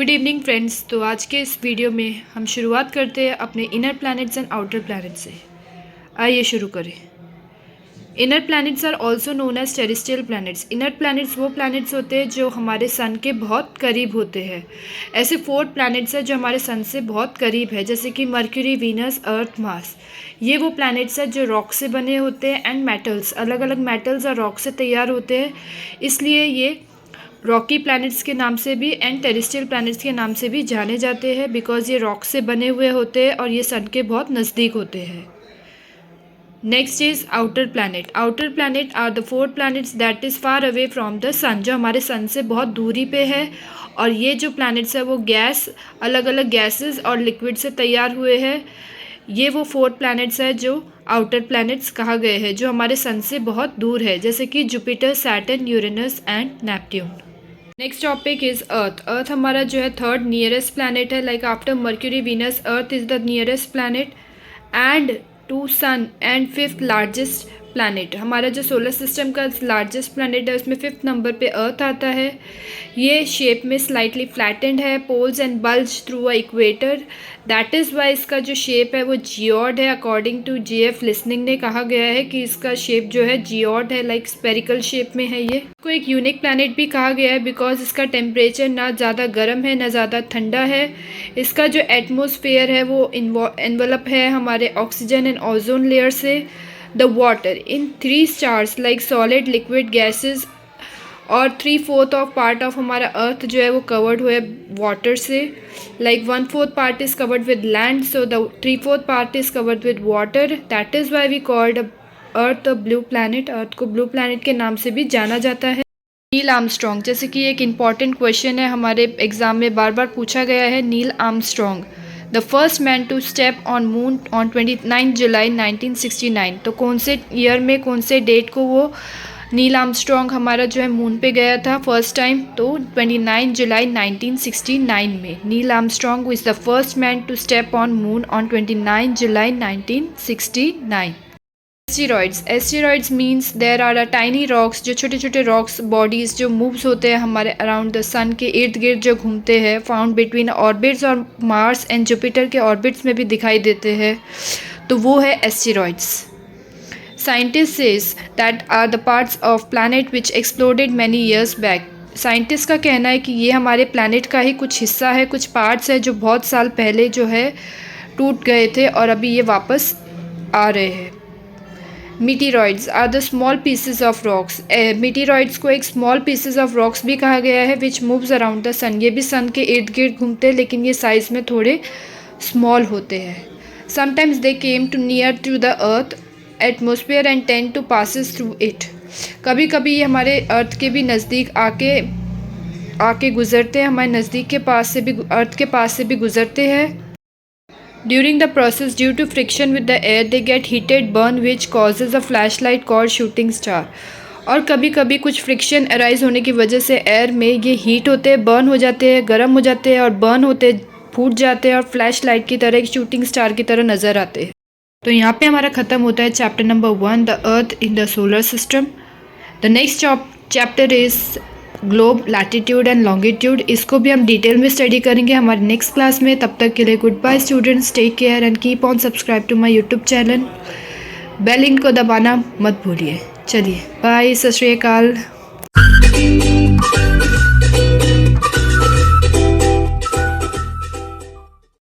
Good evening friends. तो आज के इस वीडियो में हम शुरुआत करते हैं अपने inner planets and outer planets से। आइए शुरू करें। Inner planets are also known as terrestrial planets. Inner planets वो प्लैनेट्स होते हैं जो हमारे सन के बहुत करीब होते हैं। ऐसे 4 प्लैनेट्स हैं जो हमारे सन से बहुत करीब है, जैसे कि मर्क्यूरी, वीनस, अर्थ, मार्स। ये वो प्लैनेट्स हैं जो रॉक से बने होते हैं एंड मेटल्स, अलग अलग मेटल्स और रॉक से तैयार होते हैं, इसलिए ये रॉकी प्लैनेट्स के नाम से भी एंड टेरेस्ट्रियल प्लैनेट्स के नाम से भी जाने जाते हैं, बिकॉज ये रॉक से बने हुए होते हैं और ये सन के बहुत नज़दीक होते हैं। Next is outer planet. Outer planet are the 4 planets that is far away from the sun, जो हमारे सन से बहुत दूरी पे है। और ये जो प्लैनेट्स है वो गैस, अलग अलग गैसेस और लिक्विड से तैयार हुए हैं। ये वो 4 प्लैनेट्स है जो आउटर प्लैनेट्स कहा गए हैं, जो हमारे सन से बहुत दूर है, जैसे कि Jupiter, Saturn, Uranus and Neptune. Next topic is Earth. Earth हमारा जो है 3rd नियरेस्ट प्लैनेट है। Like after Mercury, Venus, Earth is the nearest planet and to sun and 5th largest planet. हमारा जो सोलर सिस्टम का largest planet है उसमें 5th number पे अर्थ आता है। ये शेप में स्लाइटली फ्लैटेंड है, poles and bulge through a equator, that is why इसका जो शेप है वो जियोड है। अकॉर्डिंग टू जीएफ लिसनिंग ने कहा गया है कि इसका शेप जो है जियोड है, लाइक स्पेरिकल शेप में है। ये को एक यूनिक प्लैनेट भी कहा गया है बिकॉज इसका टेम्परेचर ना ज़्यादा गर्म है ना ज़्यादा ठंडा है। इसका जो एटमोसफेयर है वो एनवलप है हमारे ऑक्सीजन एंड ओजोन लेयर से। The water in 3 stars like solid, liquid, gases और 3/4 ऑफ पार्ट ऑफ हमारा अर्थ जो है वो कवर्ड हुआ है वाटर से। Like 1/4 part is covered with land, so the 3/4 part is covered with water, that is why we called Earth a blue planet. Earth को blue planet के नाम से भी जाना जाता है। नील आर्मस्ट्रॉन्ग, जैसे कि एक इम्पॉर्टेंट क्वेश्चन है, हमारे एग्जाम में बार बार पूछा गया है। Neil Armstrong the first man to step on moon on 29 जुलाई 1969। तो कौन से ईयर में, कौन से डेट को वो नील आर्मस्ट्रॉन्ग हमारा जो है मून पे गया था फर्स्ट टाइम? तो 29 जुलाई 1969 में Neil Armstrong is the first man to step on moon on 29 July 1969। Asteroids means there are a tiny rocks, जो छोटे छोटे रॉक्स बॉडीज़ जो मूव्स होते हैं हमारे अराउंड द सन के इर्द गिर्द जो घूमते हैं, फाउंड बिटवीन ऑर्बिट्स, और मार्स एंड जुपिटर के ऑर्बिट्स में भी दिखाई देते हैं, तो वो है asteroids. Scientists says that are the parts of planet which exploded many years back. Scientist का कहना है कि ये हमारे प्लानट का ही कुछ हिस्सा है, कुछ पार्ट्स है जो बहुत साल पहले जो है टूट गए थे और अभी ये वापस आ रहे हैं। Meteoroids are the small pieces of rocks. Meteoroids को एक स्मॉल पीसेस ऑफ रॉक्स भी कहा गया है, विच मूव्स अराउंड द सन। ये भी सन के इर्द गिर्द घूमते हैं, लेकिन ये साइज़ में थोड़े स्मॉल होते हैं। Sometimes they came to near to the earth atmosphere and tend to passes through it. कभी कभी ये हमारे अर्थ के भी नज़दीक आके गुजरते हैं, हमारे नज़दीक के पास से भी, अर्थ के पास से भी गुजरते हैं। During the process due to friction with the air they get heated burn which causes a flash light called shooting star. और कभी कभी कुछ फ्रिक्शन अराइज होने की वजह से एयर में ये हीट होते हैं, बर्न हो जाते हैं, गर्म हो जाते हैं और बर्न होते, फूट जाते हैं और फ्लैश लाइट की तरह, एक शूटिंग स्टार की तरह नज़र आते हैं। तो यहाँ पे हमारा ख़त्म होता है chapter number 1, the earth in the solar system. The next chapter is globe, latitude and longitude. इसको भी हम डिटेल में स्टडी करेंगे हमारे नेक्स्ट क्लास में। तब तक के लिए goodbye students, take care and keep on subscribe to my YouTube channel. Bell icon को दबाना मत भूलिए। चलिए बाय, सत श्री अकाल।